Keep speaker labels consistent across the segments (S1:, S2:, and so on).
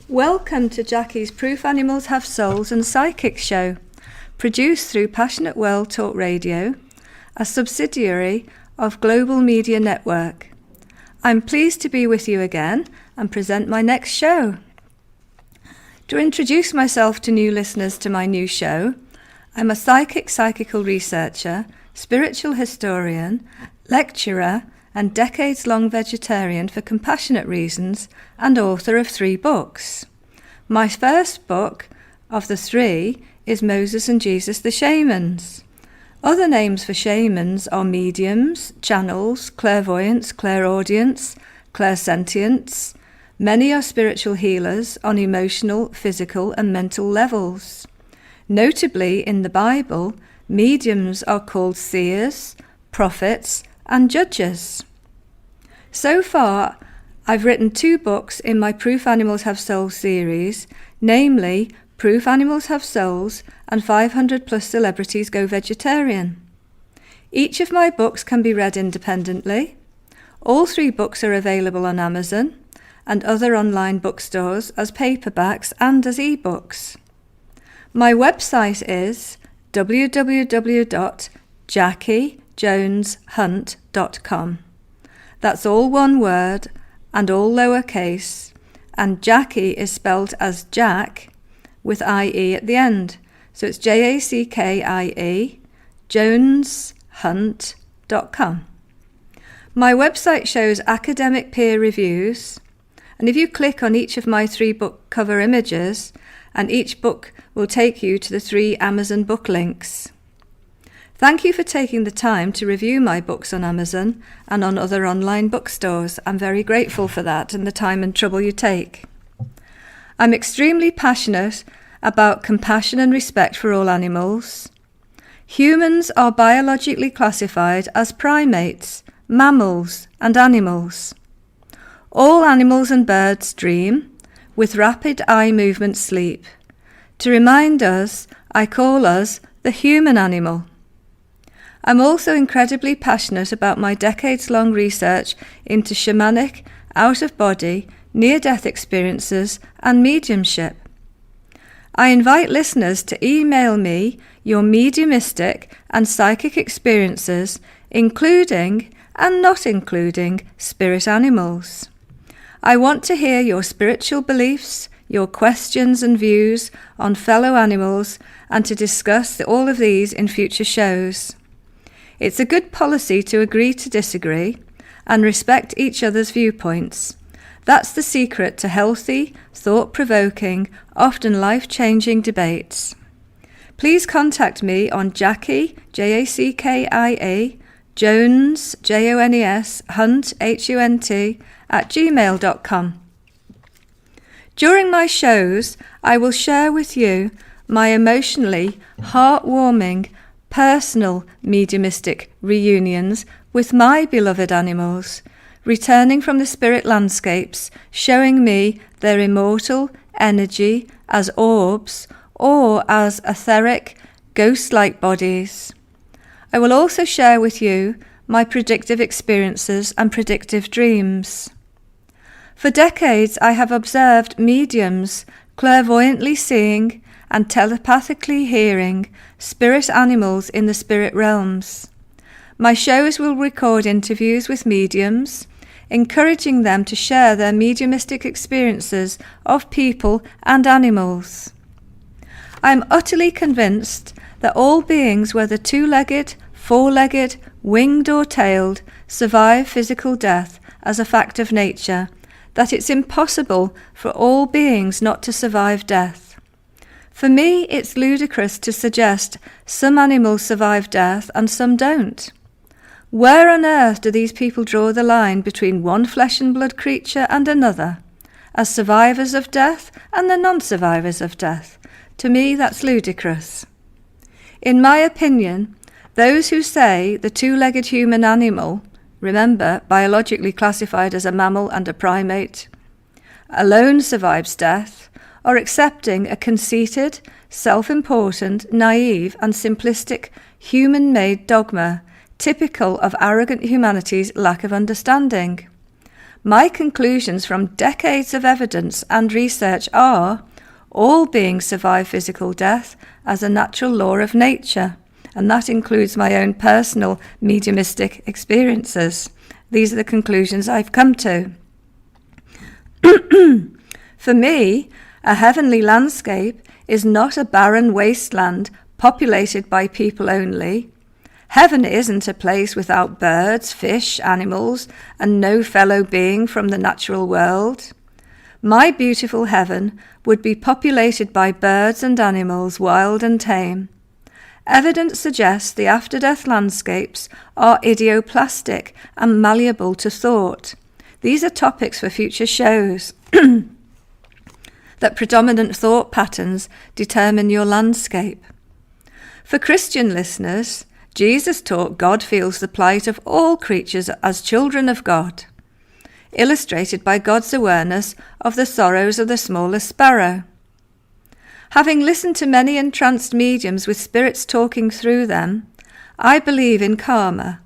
S1: Welcome to Jackie's Proof Animals Have Souls and Psychic show, produced through Passionate World Talk Radio, a subsidiary of Global Media Network. I'm pleased to be with you again and present my next show. To introduce myself to new listeners to my new show, I'm a psychical researcher, spiritual historian, lecturer, and decades-long vegetarian for compassionate reasons and author of 3 books. My first book of the 3 is Moses and Jesus the Shamans. Other names for shamans are mediums, channels, clairvoyance, clairaudience, clairsentience. Many are spiritual healers on emotional, physical, and mental levels. Notably, in the Bible, mediums are called seers, prophets, and judges. So far, I've written 2 books in my Proof Animals Have Souls series, namely Proof Animals Have Souls and 500 Plus Celebrities Go Vegetarian. Each of my books can be read independently. All 3 books are available on Amazon and other online bookstores as paperbacks and as ebooks. My website is www.jackiejoneshunt.com. That's all one word and all lowercase, and Jackie is spelled as Jack with IE at the end. So it's JACKIE, joneshunt.com. My website shows academic peer reviews, and if you click on each of my 3 book cover images, and each book will take you to the 3 Amazon book links. Thank you for taking the time to review my books on Amazon and on other online bookstores. I'm very grateful for that and the time and trouble you take. I'm extremely passionate about compassion and respect for all animals. Humans are biologically classified as primates, mammals, and animals. All animals and birds dream, with rapid eye movement sleep. To remind us, I call us the human animal. I'm also incredibly passionate about my decades-long research into shamanic, out-of-body, near-death experiences and mediumship. I invite listeners to email me your mediumistic and psychic experiences, including and not including spirit animals. I want to hear your spiritual beliefs, your questions and views on fellow animals, and to discuss all of these in future shows. It's a good policy to agree to disagree and respect each other's viewpoints. That's the secret to healthy, thought-provoking, often life-changing debates. Please contact me on Jackie, Jackie, Jones, Jones, Hunt, Hunt, @gmail.com. During my shows, I will share with you my emotionally heartwarming, personal mediumistic reunions with my beloved animals, returning from the spirit landscapes, showing me their immortal energy as orbs or as etheric, ghost-like bodies. I will also share with you my predictive experiences and predictive dreams. For decades, I have observed mediums clairvoyantly seeing and telepathically hearing spirit animals in the spirit realms. My shows will record interviews with mediums, encouraging them to share their mediumistic experiences of people and animals. I am utterly convinced that all beings, whether 2-legged, 4-legged, winged or tailed, survive physical death as a fact of nature, that it's impossible for all beings not to survive death. For me, it's ludicrous to suggest some animals survive death and some don't. Where on earth do these people draw the line between one flesh and blood creature and another, as survivors of death and the non-survivors of death? To me, that's ludicrous. In my opinion, those who say the 2-legged human animal, remember, biologically classified as a mammal and a primate, alone survives death, are accepting a conceited, self-important, naive and simplistic human-made dogma, typical of arrogant humanity's lack of understanding. My conclusions from decades of evidence and research are: all beings survive physical death as a natural law of nature, and that includes my own personal mediumistic experiences. These are the conclusions I've come to. For me, a heavenly landscape is not a barren wasteland populated by people only. Heaven isn't a place without birds, fish, animals, and no fellow being from the natural world. My beautiful heaven would be populated by birds and animals, wild and tame. Evidence suggests the after-death landscapes are idioplastic and malleable to thought. These are topics for future shows. That predominant thought patterns determine your landscape. For Christian listeners, Jesus taught God feels the plight of all creatures as children of God, illustrated by God's awareness of the sorrows of the smallest sparrow. Having listened to many entranced mediums with spirits talking through them, I believe in karma.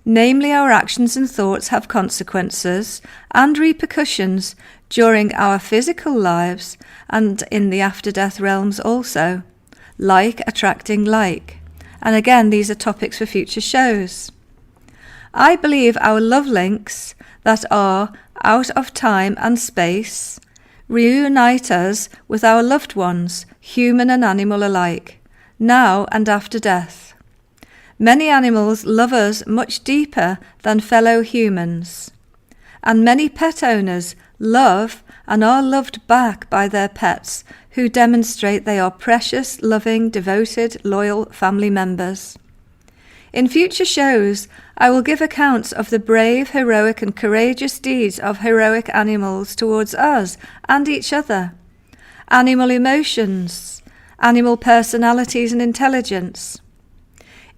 S1: Namely, our actions and thoughts have consequences and repercussions during our physical lives and in the after-death realms also, like attracting like. And again, these are topics for future shows. I believe our love links that are out of time and space reunite us with our loved ones, human and animal alike, now and after death. Many animals love us much deeper than fellow humans, and many pet owners love and are loved back by their pets, who demonstrate they are precious, loving, devoted, loyal family members. In future shows, I will give accounts of the brave, heroic and courageous deeds of heroic animals towards us and each other, animal emotions, animal personalities and intelligence.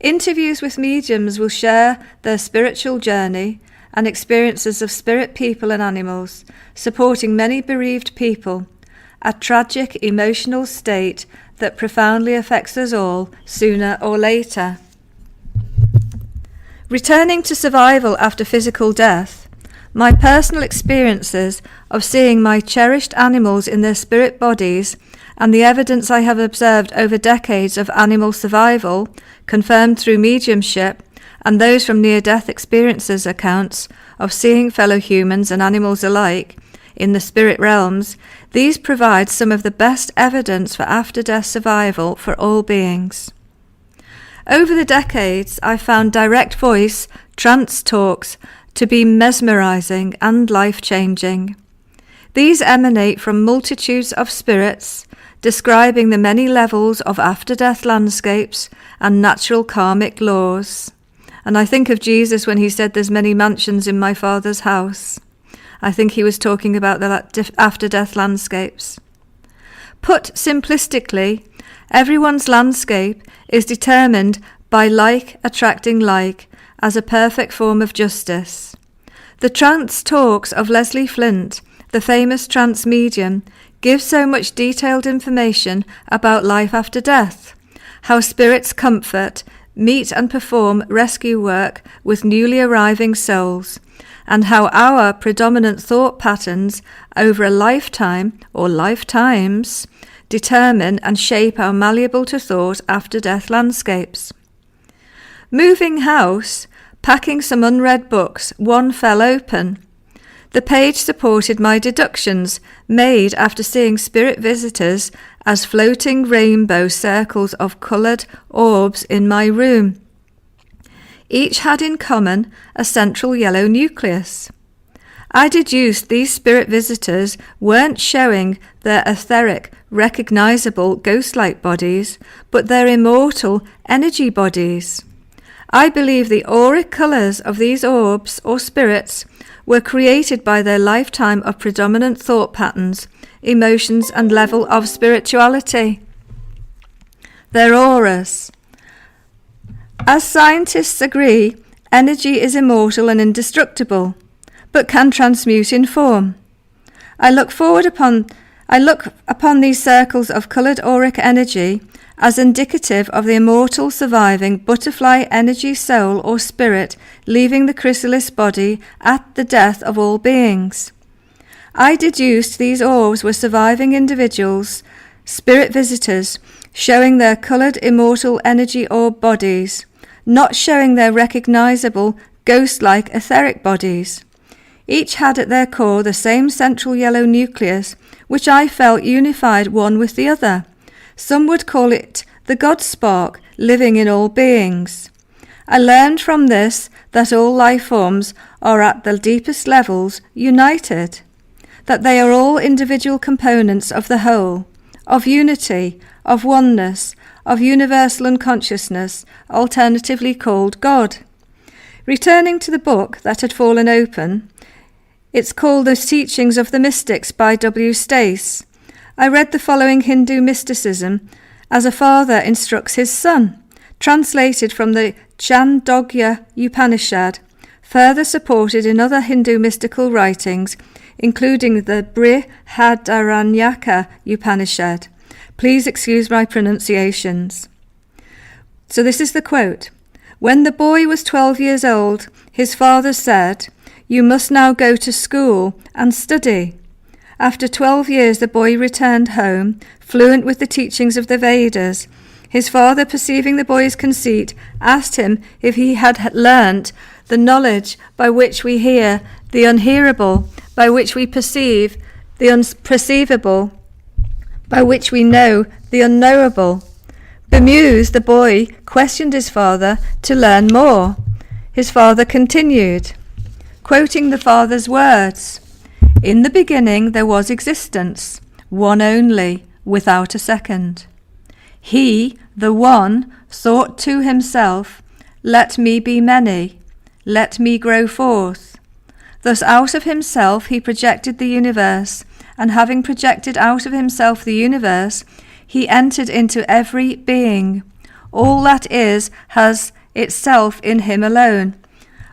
S1: Interviews with mediums will share their spiritual journey and experiences of spirit people and animals, supporting many bereaved people, a tragic emotional state that profoundly affects us all sooner or later. Returning to survival after physical death, my personal experiences of seeing my cherished animals in their spirit bodies and the evidence I have observed over decades of animal survival, confirmed through mediumship, and those from near-death experiences accounts of seeing fellow humans and animals alike in the spirit realms, these provide some of the best evidence for after-death survival for all beings. Over the decades, I found direct voice trance talks to be mesmerizing and life-changing. These emanate from multitudes of spirits, describing the many levels of after-death landscapes and natural karmic laws. And I think of Jesus when he said, "There's many mansions in my Father's house." I think he was talking about the after-death landscapes. Put simplistically, everyone's landscape is determined by like attracting like as a perfect form of justice. The trance talks of Leslie Flint, the famous trance medium, give so much detailed information about life after death, how spirits comfort, meet and perform rescue work with newly arriving souls, and how our predominant thought patterns over a lifetime or lifetimes determine and shape our malleable to thought after-death landscapes. Moving house, packing some unread books, one fell open. The page supported my deductions made after seeing spirit visitors as floating rainbow circles of coloured orbs in my room. Each had in common a central yellow nucleus. I deduced these spirit visitors weren't showing their etheric, recognisable ghost-like bodies, but their immortal energy bodies. I believe the auric colours of these orbs or spirits were created by their lifetime of predominant thought patterns, emotions and level of spirituality. Their auras. As scientists agree, energy is immortal and indestructible, but can transmute in form. I look I look upon these circles of coloured auric energy as indicative of the immortal surviving butterfly energy soul or spirit leaving the chrysalis body at the death of all beings. I deduced these orbs were surviving individuals, spirit visitors, showing their coloured immortal energy orb bodies, not showing their recognisable ghost-like etheric bodies. Each had at their core the same central yellow nucleus, which I felt unified one with the other. Some would call it the God spark living in all beings. I learned from this that all life forms are at the deepest levels united, that they are all individual components of the whole, of unity, of oneness, of universal unconsciousness, alternatively called God. Returning to the book that had fallen open, it's called The Teachings of the Mystics by W. Stace. I read the following Hindu mysticism as a father instructs his son, translated from the Chandogya Upanishad, further supported in other Hindu mystical writings, including the Brihadaranyaka Upanishad. Please excuse my pronunciations. So this is the quote. When the boy was 12 years old, his father said, "You must now go to school and study." After 12 years, the boy returned home, fluent with the teachings of the Vedas. His father, perceiving the boy's conceit, asked him if he had learnt the knowledge by which we hear the unhearable, by which we perceive the unperceivable, by which we know the unknowable. Bemused, the boy questioned his father to learn more. His father continued, quoting the father's words, "In the beginning there was existence, one only, without a second. He, the one, thought to himself, 'Let me be many, let me grow forth.' Thus out of himself he projected the universe, and having projected out of himself the universe, he entered into every being. All that is has itself in him alone.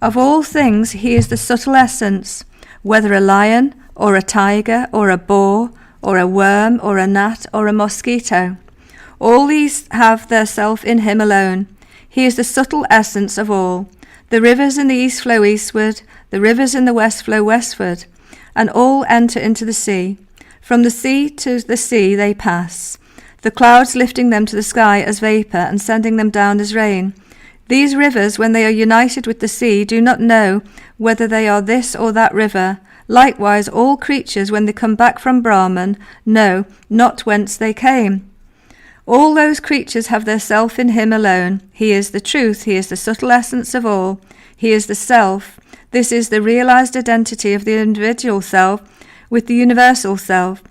S1: Of all things he is the subtle essence, whether a lion or a tiger or a boar or a worm or a gnat or a mosquito. All these have their self in him alone. He is the subtle essence of all. The rivers in the east flow eastward, the rivers in the west flow westward, and all enter into the sea. From the sea to the sea they pass, the clouds lifting them to the sky as vapour and sending them down as rain. These rivers, when they are united with the sea, do not know whether they are this or that river. Likewise, all creatures, when they come back from Brahman, know not whence they came. All those creatures have their self in him alone. He is the truth. He is the subtle essence of all. He is the self. This is the realized identity of the individual self with the universal self.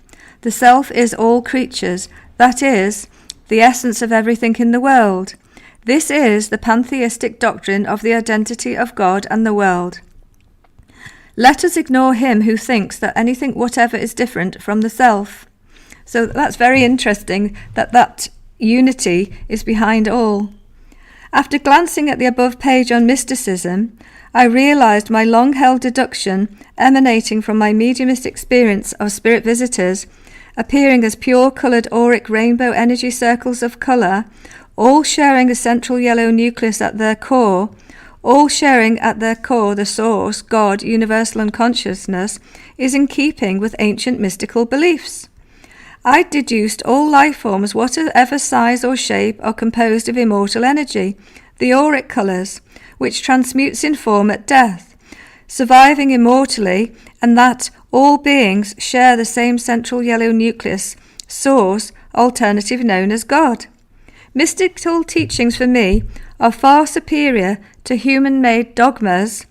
S1: The self is all creatures. That is, the essence of everything in the world. This is the pantheistic doctrine of the identity of God and the world. Let us ignore him who thinks that anything whatever is different from the self. So that's very interesting that unity is behind all. After glancing at the above page on mysticism, I realized my long-held deduction emanating from my mediumistic experience of spirit visitors appearing as pure coloured auric rainbow energy circles of colour, all sharing a central yellow nucleus at their core, all sharing at their core the source, God, universal unconsciousness, is in keeping with ancient mystical beliefs. I deduced all life forms, whatever size or shape, are composed of immortal energy, the auric colours, which transmutes in form at death, surviving immortally, and that all beings share the same central yellow nucleus, source, alternative known as God. Mystical teachings for me are far superior to human-made dogmas,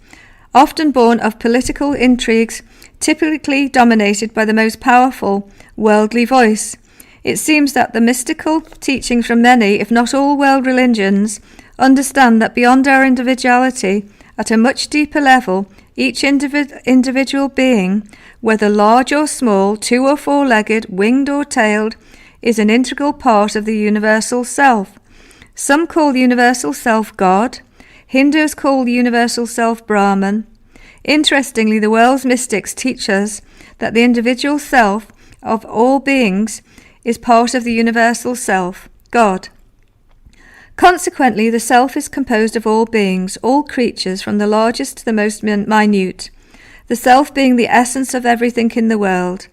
S1: often born of political intrigues, typically dominated by the most powerful worldly voice. It seems that the mystical teachings from many, if not all world religions, understand that beyond our individuality, at a much deeper level, each individual being, whether large or small, 2 or 4-legged, winged or tailed, is an integral part of the universal self. Some call the universal self God. Hindus call the universal self Brahman. Interestingly, the world's mystics teach us that the individual self, of all beings is part of the universal self, God. Consequently, the self is composed of all beings, all creatures, from the largest to the most minute, the self being the essence of everything in the world.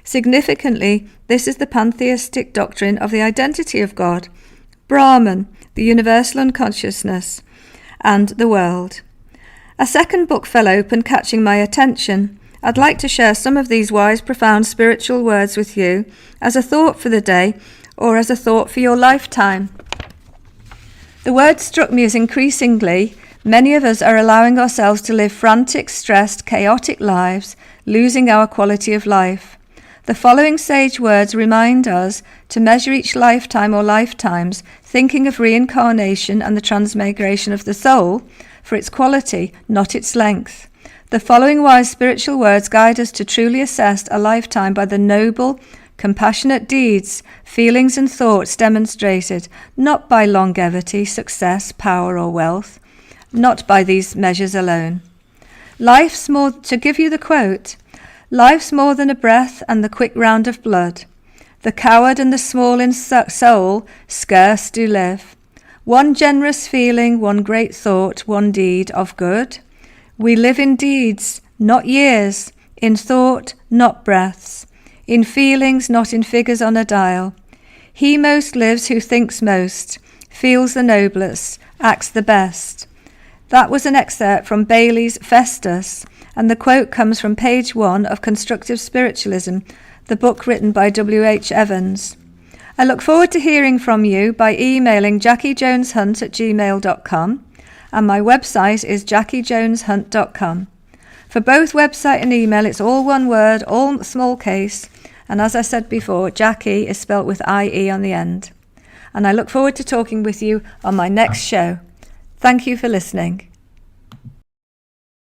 S1: Significantly, this is the pantheistic doctrine of the identity of God, Brahman, the universal unconsciousness, and the world. A second book fell open, catching my attention. I'd like to share some of these wise, profound spiritual words with you as a thought for the day or as a thought for your lifetime. The word struck me as increasingly many of us are allowing ourselves to live frantic, stressed, chaotic lives, losing our quality of life. The following sage words remind us to measure each lifetime or lifetimes, thinking of reincarnation and the transmigration of the soul for its quality, not its length. The following wise spiritual words guide us to truly assess a lifetime by the noble, compassionate deeds, feelings and thoughts demonstrated, not by longevity, success, power or wealth, not by these measures alone. Life's more, to give you the quote, life's more than a breath and the quick round of blood. The coward and the small in soul scarce do live. One generous feeling, one great thought, one deed of good. We live in deeds, not years, in thought, not breaths, in feelings, not in figures on a dial. He most lives who thinks most, feels the noblest, acts the best. That was an excerpt from Bailey's Festus, and the quote comes from page 1 of Constructive Spiritualism, the book written by W.H. Evans. I look forward to hearing from you by emailing jackiejoneshunt@gmail.com, and my website is jackiejoneshunt.com. For both website and email, it's all one word, all small case, and as I said before, Jackie is spelt with I-E on the end. And I look forward to talking with you on my next show. Thank you for listening.